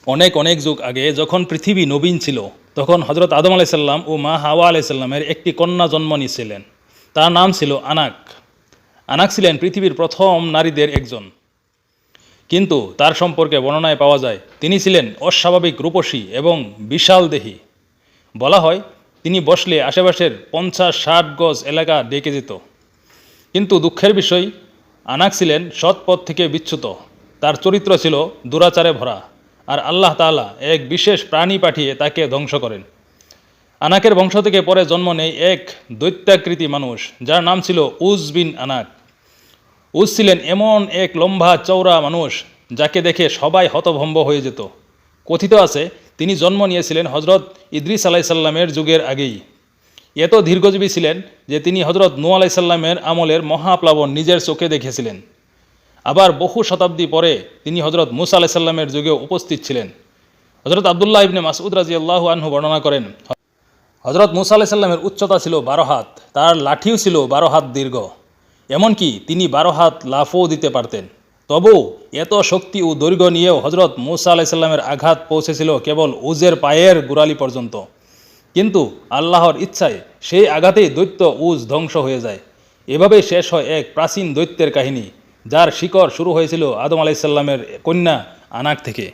অনেক অনেক যুগ আগে যখন পৃথিবী নবীন ছিল তখন হজরত আদম আলাইসাল্লাম ও মা হাওয়া আলাইসাল্লামের একটি কন্যা জন্ম নিয়েছিলেন। তার নাম ছিল আনাক। আনাক ছিলেন পৃথিবীর প্রথম নারীদের একজন, কিন্তু তার সম্পর্কে বর্ণনায় পাওয়া যায় তিনি ছিলেন অস্বাভাবিক রূপসী এবং বিশাল দেহী। বলা হয় তিনি বসলে আশেপাশের 50-60 গজ এলাকা ডেকে যেত। কিন্তু দুঃখের বিষয়, আনাক ছিলেন সৎ পথ থেকে বিচ্যুত। তার চরিত্র ছিল দুরাচারে ভরা, আর আল্লাহ তাআলা এক বিশেষ প্রাণী পাঠিয়ে তাকে ধ্বংস করেন। আনাকের বংশ থেকে পরে জন্ম নেয় এক দৈত্যাকৃতি মানুষ যার নাম ছিল উজ বিন আনাক। উজ ছিলেন এমন এক লম্বা চওড়া মানুষ যাকে দেখে সবাই হতভম্ব হয়ে যেত। কথিত আছে তিনি জন্ম নিয়েছিলেন হজরত ইদ্রিস আলাইসাল্লামের যুগের আগেই। এত দীর্ঘজীবী ছিলেন যে তিনি হজরত নূহ আলাইসাল্লামের আমলের মহাপ্লাবন নিজের চোখে দেখেছিলেন। আবার বহু শতাব্দী পরে তিনি হজরত মুসা আলাইসাল্লামের যুগেও উপস্থিত ছিলেন। হজরত আবদুল্লাহ ইবনে মাসউদ রাদিয়াল্লাহু আনহু বর্ণনা করেন, হজরত মুসা আলাইসাল্লামের উচ্চতা ছিল 12 হাত, তার লাঠিও ছিল 12 হাত দীর্ঘ। এমনকি তিনি 12 হাত লাফও দিতে পারতেন। তবু এত শক্তি ও দৈর্ঘ্য নিয়েও হজরত মুসা আলাইসাল্লামের আঘাত পৌঁছেছিল কেবল উজের পায়ের গোড়ালি পর্যন্ত। কিন্তু আল্লাহর ইচ্ছায় সেই আঘাতেই দৈত্য উজ ধ্বংস হয়ে যায়। এভাবেই শেষ হয় এক প্রাচীন দৈত্যের কাহিনী, যার শিকড় শুরু হয়েছিল আদম আলাইসাল্লামের কন্যা আনাক থেকে।